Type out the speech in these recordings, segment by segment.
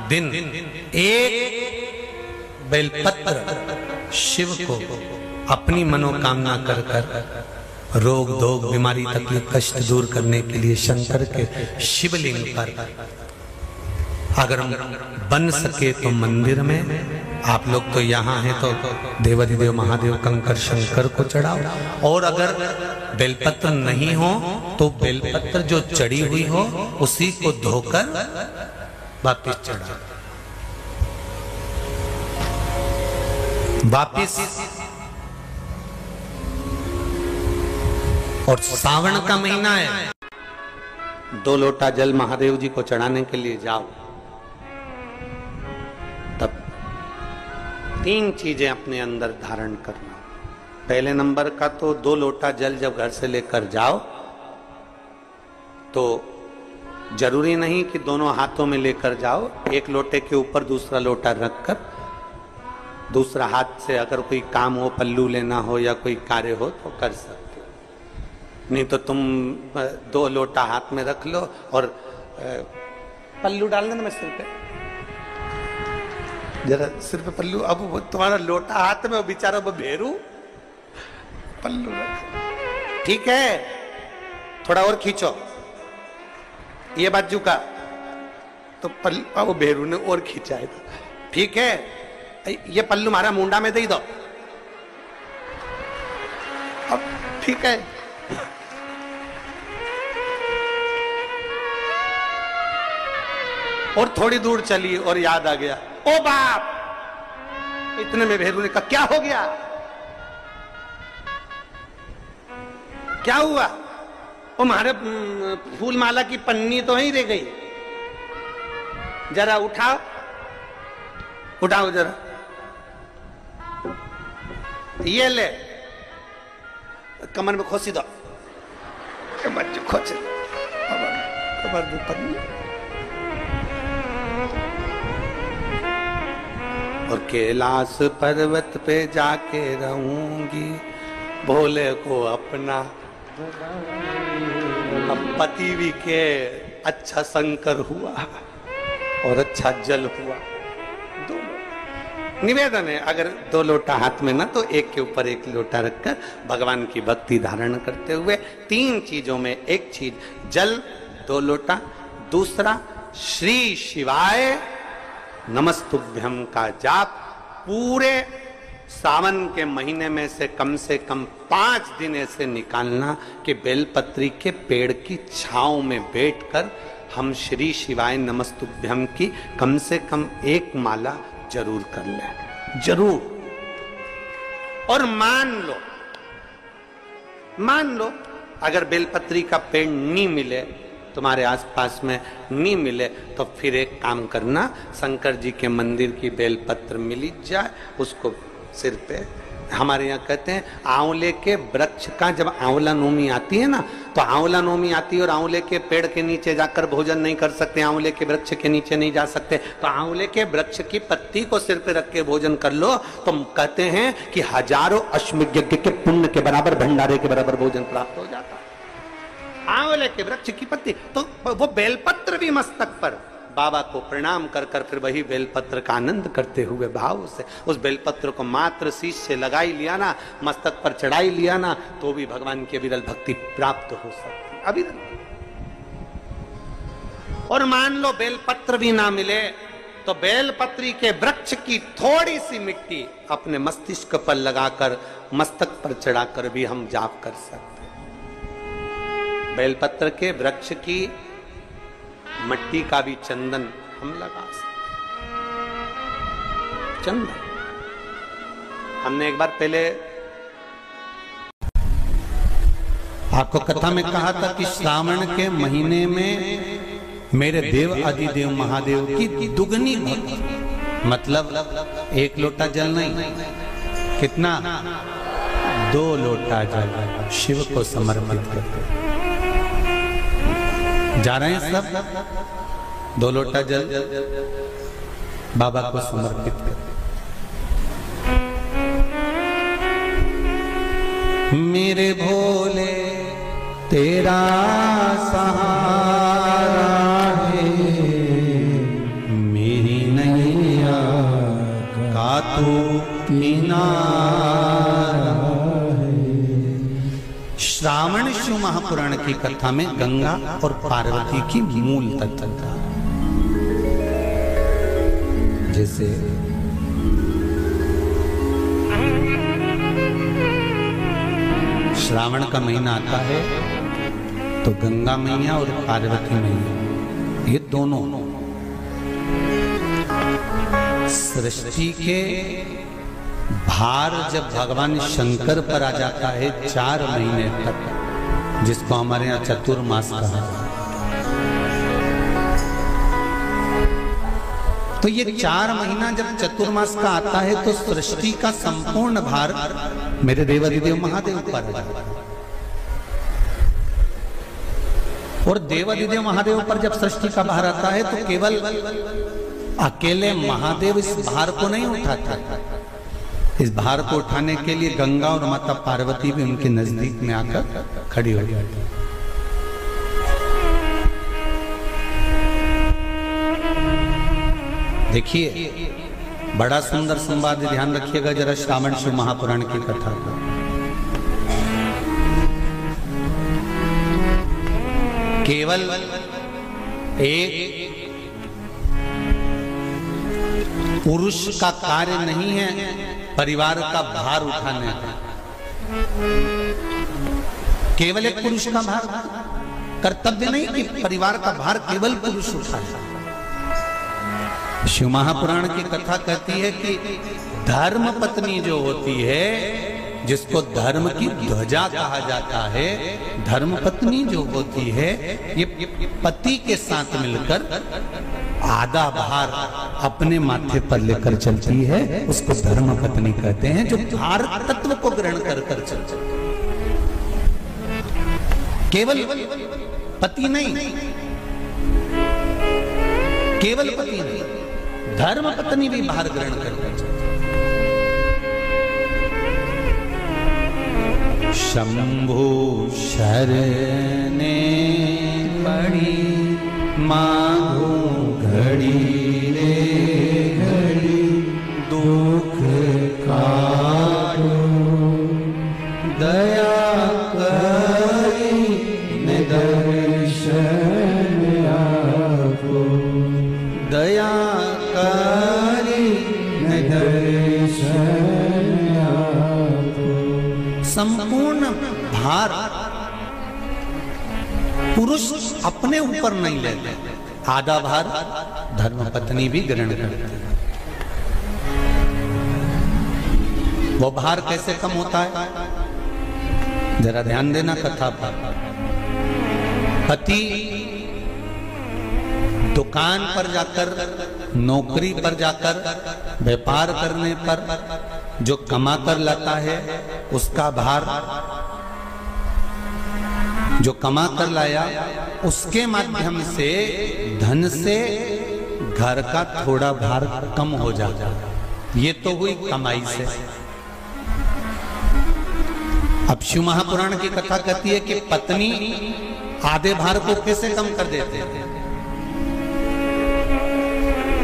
दिन एक बेलपत्र शिव को अपनी मनोकामना कर कर रोग धोग बीमारी तकलीफ कष्ट दूर करने के लिए शंकर के शिवलिंग पर अगर बन सके तो मंदिर में, आप लोग तो यहाँ हैं तो देवाधिदेव महादेव कंकर शंकर को चढ़ाओ, और अगर बेलपत्र नहीं हो तो बेलपत्र जो चढ़ी हुई हो उसी को धोकर वापिस चढ़ाओ। वापिस। और सावन का महीना है, 2 लोटा जल महादेव जी को चढ़ाने के लिए जाओ, तब 3 चीजें अपने अंदर धारण करना। पहले नंबर का तो 2 लोटा जल जब घर से लेकर जाओ तो जरूरी नहीं कि दोनों हाथों में लेकर जाओ, एक लोटे के ऊपर दूसरा लोटा रखकर दूसरा हाथ से अगर कोई काम हो, पल्लू लेना हो या कोई कार्य हो तो कर सकते हो, नहीं तो तुम 2 लोटा हाथ में रख लो और पल्लू डाल देना सिर पे, जरा सिर पे पल्लू। अब वो तुम्हारा लोटा हाथ में, वो बेचारा वो भेरू पल्लू रख, ठीक है, थोड़ा और खींचो ये बाजू का, तो पल्लू वो भेरू ने और खींचा है, ठीक है, ये पल्लू मारा मुंडा में दे दो, अब ठीक है। और थोड़ी दूर चली और याद आ गया, ओ बाप, इतने में भेरू ने कहा क्या हो गया, क्या हुआ? ओ हमारे फूल माला की पन्नी तो ही रह गई, जरा उठाओ, उठाओ जरा, ये ले, कमर में खोसी दो, कमर जो खोच, कमर में पन्नी, और कैलाश पर्वत पे जाके रहूंगी, भोले को अपना पति भी के अच्छा शंकर हुआ और अच्छा जल हुआ। निवेदन है, अगर 2 लोटा हाथ में ना तो एक के ऊपर एक लोटा रखकर भगवान की भक्ति धारण करते हुए 3 चीजों में एक चीज जल 2 लोटा, दूसरा श्री शिवाय नमस्तुभ्यम का जाप पूरे सावन के महीने में से कम 5 दिन ऐसे निकालना कि बेलपत्री के पेड़ की छांव में बैठकर हम श्री शिवाय नमस्तुभ्यम की कम से कम 1 माला जरूर कर ले, जरूर। और मान लो अगर बेलपत्री का पेड़ नहीं मिले, तुम्हारे आसपास में नहीं मिले, तो फिर एक काम करना, शंकर जी के मंदिर की बेलपत्र मिल जाए, उसको सिर पे, हमारे यहाँ कहते हैं आंवले के वृक्ष का जब आंवला नोमी आती है ना, तो आंवला नोमी आती है और आंवले के पेड़ के नीचे जाकर भोजन नहीं कर सकते, आंवले के वृक्ष के नीचे नहीं जा सकते, तो आंवले के वृक्ष की पत्ती को सिर पे रख के भोजन कर लो, तो कहते हैं कि हजारों अश्वमेध यज्ञ के पुण्य के बराबर, भंडारे के बराबर भोजन प्राप्त हो जाता है। आंवले के वृक्ष की पत्ती, तो वो बेलपत्र भी मस्तक पर बाबा को प्रणाम कर कर फिर वही बेलपत्र का आनंद करते हुए भाव से उस बेलपत्र को मात्र शीश से लगाई लिया ना, मस्तक पर चढ़ाई लिया ना, तो भी भगवान की अविरल भक्ति प्राप्त हो सकती, अविरल। और मान लो बेलपत्र भी ना मिले तो बेलपत्री के वृक्ष की थोड़ी सी मिट्टी अपने मस्तिष्क पर लगाकर मस्तक पर चढ़ाकर भी हम जाप कर सकते। बेलपत्र के वृक्ष की मट्टी का भी चंदन हम लगा सकते। चंदन हमने एक बार पहले आपको कथा में कहा था कि श्रावण के महीने में मेरे देव आदिदेव महादेव की दुगनी भक्ति, मतलब 1 लोटा जल नहीं, कितना 2 लोटा जल शिव को समर्पित करते। जा रहे हैं सब, 2 लोटा जल बाबा को समर्पित कर। मेरे भोले तेरा सहारा है, मेरी धातु किनारा है। श्रावण शिव महापुराण की कथा में गंगा और पार्वती की मूल तत्वता, जैसे श्रावण का महीना आता है तो गंगा मैया और पार्वती मैया, ये दोनों सृष्टि के भार जब भगवान शंकर पर आ जाता है 4 महीने तक, जिसको हमारे यहाँ चतुर्मास कहा, तो ये 4 महीना जब चतुर्मास का आता है तो सृष्टि का संपूर्ण भार मेरे देवाधिदेव महादेव पर है। और देवाधिदेव महादेव पर जब सृष्टि का भार आता है तो केवल अकेले महादेव इस भार को नहीं उठाता, इस भार को उठाने के लिए गंगा और माता पार्वती भी उनके नजदीक में आकर खड़ी हो जाती। देखिए बड़ा सुंदर संवाद, ध्यान रखिएगा जरा श्रावण शिव महापुराण की कथा का। केवल एक पुरुष का कार्य नहीं है परिवार का भार उठाने का, केवल एक पुरुष का भार कर्तव्य नहीं कि परिवार का भार केवल पुरुष उठाए। शिव महापुराण की कथा कहती है कि धर्म पत्नी जो होती है, जिसको धर्म की ध्वजा कहा जाता है, धर्म पत्नी जो होती है ये पति के साथ मिलकर आधा भार अपने माथे पर लेकर चलती है, उसको धर्म पत्नी कहते हैं, जो भार तत्व को ग्रहण कर चलती है। केवल पति नहीं, केवल पति नहीं, धर्म पत्नी भी भार ग्रहण कर चलती। शंभु शरणे पड़ी मांगू घड़ी रे घड़ी, दुख काटो दया करी ने दर्शन आपको, दया करी ने दर्शन आपको। संपूर्ण भार पुरुष अपने ऊपर नहीं लेते, आधा भार धर्मपत्नी भी ग्रहण करती है। वो भार कैसे कम होता है, जरा ध्यान देना कथा पर। पति दुकान पर जाकर, नौकरी पर जाकर, व्यापार करने पर जो कमा कर लाता है, उसका भार जो कमा कर लाया उसके माध्यम से धन से घर का थोड़ा भार कम हो जाता है। ये तो हुई कमाई से। अब शिव महापुराण की कथा कहती है कि पत्नी आधे भार को कैसे कम कर देते हैं,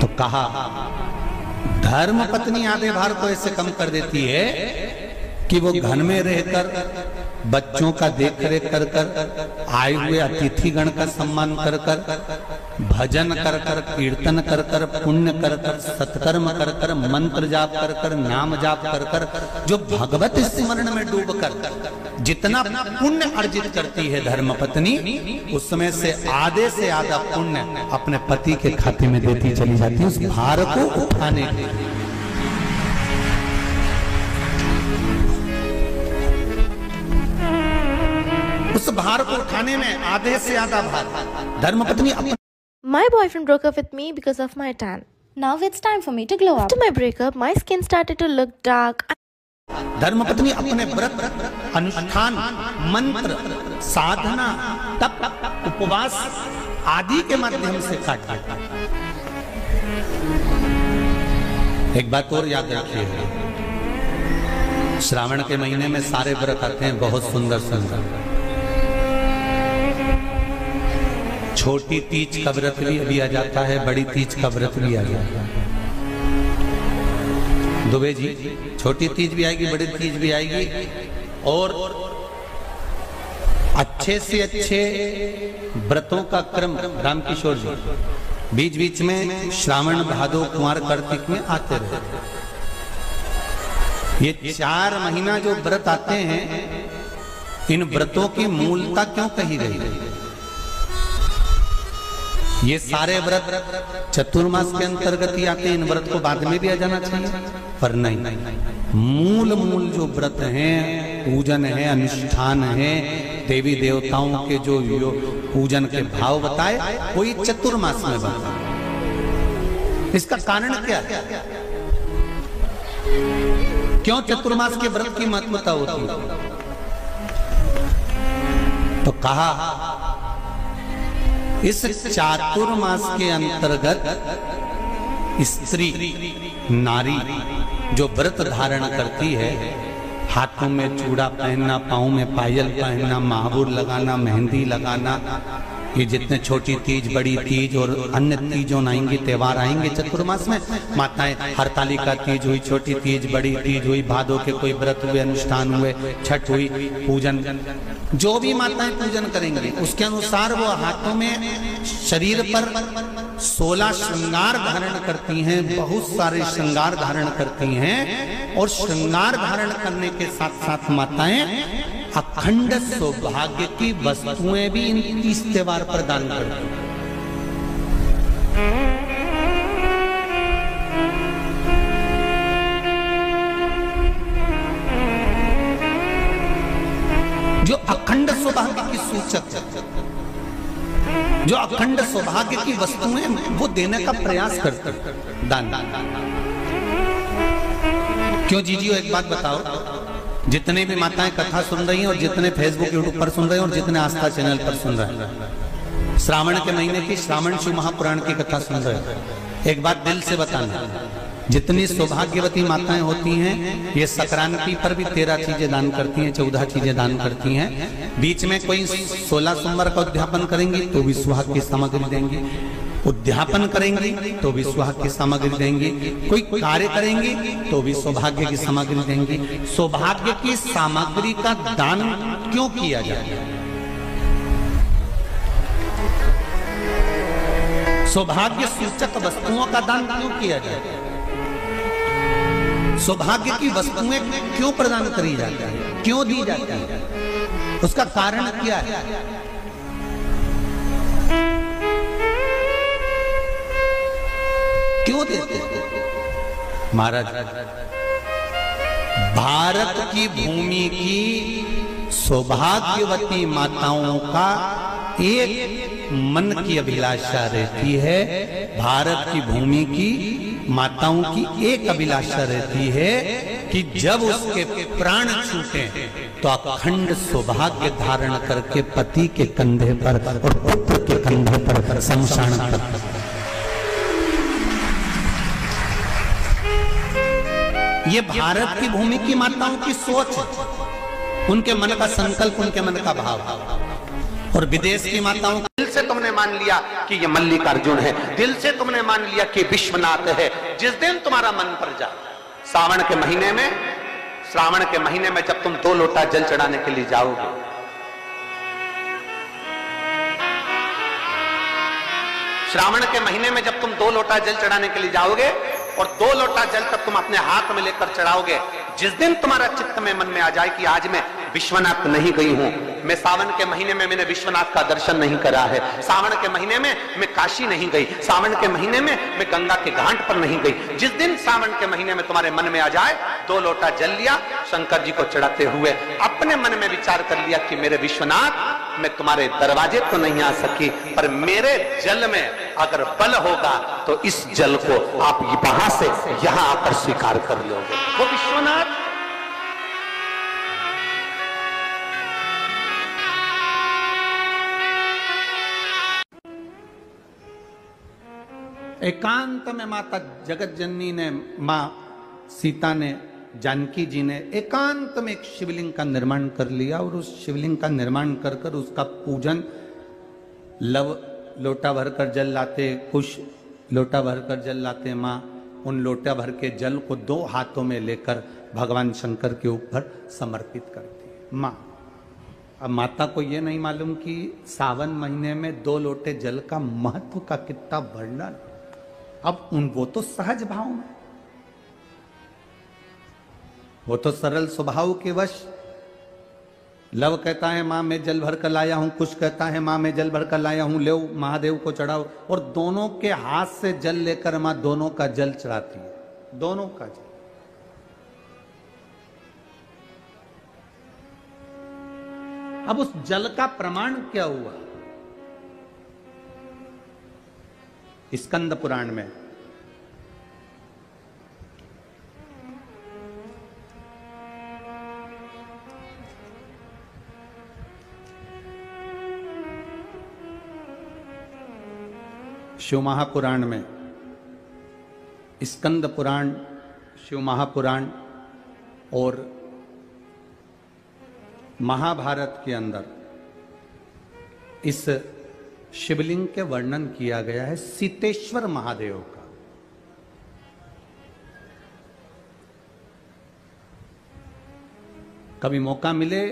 तो कहा धर्म पत्नी आधे भार को ऐसे कम कर देती है कि वो घर में रहकर बच्चों का देख रेख कर कर, आए हुए अतिथि गण का सम्मान कर कर, भजन कर कर, कीर्तन कर कर, पुण्य कर कर, सत्कर्म कर कर, मंत्र जाप कर कर, नाम जाप कर कर, जो भगवत स्मरण में डूब कर जितना पुण्य अर्जित करती है धर्मपत्नी, उसमें से आधे से आधा पुण्य अपने पति के खाते में देती चली जाती है, उस भार को उठाने के लिए। उस भार को उठाने में आधे से आधा भार धर्मपत्नी। My boyfriend broke up with me because of my tan. Now it's time for me to glow up. After my breakup, my skin started to look dark. धर्मपत्नी अपने व्रत, अनुष्ठान, मंत्र, साधना, तप, उपवास आदि के माध्यम से काटता। एक बात और याद रखिएगा, श्रावण के महीने में सारे व्रत आते हैं, बहुत सुंदर सुंदर। छोटी तीज का व्रत भी अभी आ जाता है, बड़ी तीज का व्रत भी आ जाता है। दुबे जी, छोटी तीज भी आएगी, बड़ी तीज भी आएगी, और अच्छे से अच्छे व्रतों का क्रम रामकिशोर जी बीच बीच में श्रावण भादो कुंवर कार्तिक में आते रहे। ये 4 महीना जो व्रत आते हैं, इन व्रतों की मूलता क्यों कही गई है? ये सारे व्रत चतुर्मास के अंतर्गत ही आते हैं, इन व्रत को बाद में भी आ जाना चाहिए, पर नहीं, मूल जो व्रत हैं, पूजन है, अनुष्ठान है, देवी देवताओं के जो पूजन के भाव बताए, वही चतुर्मास में बताए। इसका कारण क्या है? क्यों चतुर्मास के व्रत की महत्वता होती है? तो कहा इस चातुर्मास के अंतर्गत स्त्री नारी जो व्रत धारण करती है, हाथों में चूड़ा पहनना, पाँव में पायल पहनना, महावुर लगाना, मेहंदी लगाना, ये जितने छोटी तीज, बड़ी तीज और अन्य तीजों आएंगी, त्योहार आएंगे चतुर्मास में, माताएं हरतालिका तीज हुई, छोटी तीज, बड़ी तीज हुई, भादों के कोई व्रत हुए, अनुष्ठान हुए, छठ हुई, पूजन, जो भी माताएं पूजन करेंगी उसके अनुसार वो हाथों में, शरीर पर 16 श्रृंगार धारण करती हैं, बहुत सारे श्रृंगार धारण करती हैं, और श्रृंगार धारण करने के साथ साथ माताएं अखंड सौभाग्य की वस्तुएं भी इन 30 त्योहार पर दान करती हैं। जो अखंड सौभाग्य की सूचक, जो अखंड सौभाग्य की वस्तुएं वो देने का प्रयास करते हैं, दान। क्यों जीजियो, एक बात बताओ, जितने भी माताएं कथा सुन रही हैं और जितने फेसबुक यूट्यूब पर सुन रहे हैं और जितने आस्था चैनल पर सुन रहे हैं, श्रावण के महीने की श्रावण शिव महापुराण की कथा सुन रहे हैं, एक बात दिल से बताना, जितनी सौभाग्यवती माताएं होती हैं, ये संक्रांति पर भी 13 चीजें दान करती हैं, 14 चीजें दान करती हैं। बीच में कोई 16 सोमवार का उद्यापन करेंगी तो भी सुहाग की सामग्री देंगी, उद्यापन करेंगी तो भी सुहाग की सामग्री देंगी, कोई कार्य करेंगी तो भी सौभाग्य की सामग्री देंगी। सौभाग्य की सामग्री का दान क्यों किया जाए? सौभाग्य सूचक वस्तुओं का दान क्यों किया जाए? सौभाग्य की वस्तुएं क्यों प्रदान करी जाती है, क्यों दी जाती है? उसका कारण क्या है? क्यों देते हैं? महाराज, भारत की भूमि की सौभाग्यवती माताओं का एक मन की अभिलाषा रहती है, भारत की भूमि की माताओं की एक अभिलाषा रहती है कि जब उसके प्राण छूटे तो अखंड सौभाग्य धारण करके पति के कंधे पर और पुत्र के कंधे पर शमशान पर। ये भारत की भूमि की माताओं की सोच, उनके मन का संकल्प, उनके मन का भाव। और विदेश की माताओं, दिल से तुमने मान लिया कि ये मल्लिकार्जुन है, दिल से तुमने मान लिया कि विश्वनाथ है। जिस दिन तुम्हारा मन पर जाए, श्रावण के महीने में जब तुम 2 लोटा जल चढ़ाने के लिए जाओगे, श्रावण के महीने में जब तुम 2 लोटा जल चढ़ाने के लिए जाओगे और 2 लोटा जल तक तुम अपने हाथ में लेकर चढ़ाओगे, जिस दिन तुम्हारा चित्त में मन में आ जाए कि आज मैं विश्वनाथ नहीं गई हूं, मैं सावन के महीने में मैंने विश्वनाथ का दर्शन नहीं करा है, सावन के महीने में मैं काशी नहीं गई, सावन के महीने में मैं गंगा के घाट पर नहीं गई, जिस दिन सावन के महीने में तुम्हारे मन में आ जाए, 2 लोटा जल लिया, शंकर जी को चढ़ाते हुए अपने मन में विचार कर लिया कि मेरे विश्वनाथ, मैं तुम्हारे दरवाजे तो नहीं आ सकी, पर मेरे जल में अगर बल होगा तो इस जल को आप वहां से यहां आकर स्वीकार कर लोगे। वो विश्वनाथ एकांत में माता जगत जननी ने, मां सीता ने, जानकी जी ने एकांत में एक शिवलिंग का निर्माण कर लिया और उस शिवलिंग का निर्माण कर कर उसका पूजन, लोटा भरकर जल लाते, कुछ लोटा भरकर जल लाते, माँ उन लोटा भर के जल को 2 हाथों में लेकर भगवान शंकर के ऊपर समर्पित करती है माँ। अब माता को ये नहीं मालूम कि सावन महीने में 2 लोटे जल का महत्व का कितना वर्णन। अब वो तो सहज भाव में, वो तो सरल स्वभाव के वश। लव कहता है मां मैं जल भर कर लाया हूं, कुछ कहता है मां मैं जल भर कर लाया हूं, ले महादेव को चढ़ाओ। और दोनों के हाथ से जल लेकर मां दोनों का जल चढ़ाती है, दोनों का जल। अब उस जल का प्रमाण क्या हुआ? स्कंद पुराण में शिव महापुराण में, स्कंद पुराण, शिव महापुराण और महाभारत के अंदर इस शिवलिंग के वर्णन किया गया है सीतेश्वर महादेव का। कभी मौका मिले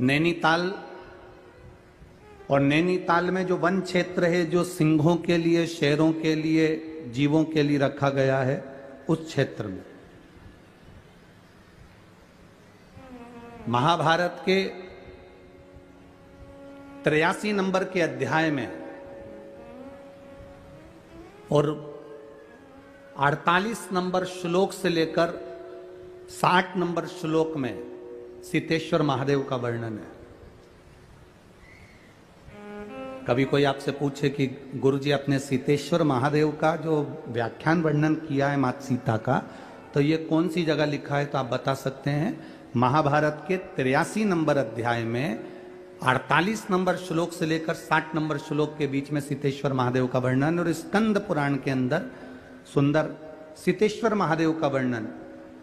नैनीताल, और नैनीताल में जो वन क्षेत्र है जो सिंहों के लिए, शेरों के लिए, जीवों के लिए रखा गया है, उस क्षेत्र में महाभारत के 83 नंबर के अध्याय में और 48 नंबर श्लोक से लेकर 60 नंबर श्लोक में सीतेश्वर महादेव का वर्णन है। कभी कोई आपसे पूछे कि गुरुजी आपने सीतेश्वर महादेव का जो व्याख्यान वर्णन किया है माता सीता का, तो ये कौन सी जगह लिखा है, तो आप बता सकते हैं महाभारत के 83 नंबर अध्याय में 48 नंबर श्लोक से लेकर 60 नंबर श्लोक के बीच में सीतेश्वर महादेव का वर्णन, और स्कंद पुराण के अंदर सुंदर सीतेश्वर महादेव का वर्णन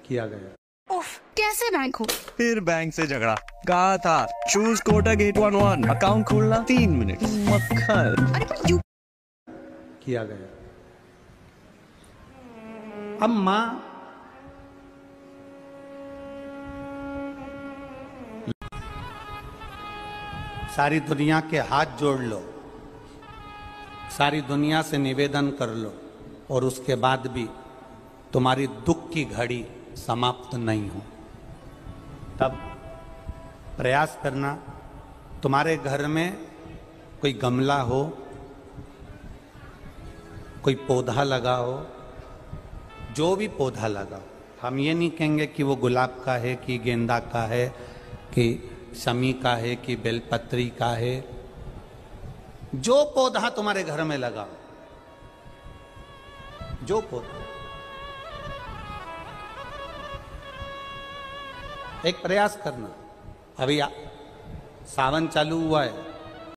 किया गया। उफ, कैसे बैंक हो? फिर बैंक से झगड़ा। कहा था चूज कोटक 811, अकाउंट खोलना 3 मिनट। मक्खन। अरे पर यू किया गया। अब मां सारी दुनिया के हाथ जोड़ लो, सारी दुनिया से निवेदन कर लो, और उसके बाद भी तुम्हारी दुख की घड़ी समाप्त नहीं हो, तब प्रयास करना। तुम्हारे घर में कोई गमला हो, कोई पौधा लगा हो, जो भी पौधा लगा हो, हम ये नहीं कहेंगे कि वो गुलाब का है कि गेंदा का है कि शमी का है कि बेलपत्री का है। जो पौधा तुम्हारे घर में लगा, जो पौधा, एक प्रयास करना। अभी सावन चालू हुआ है,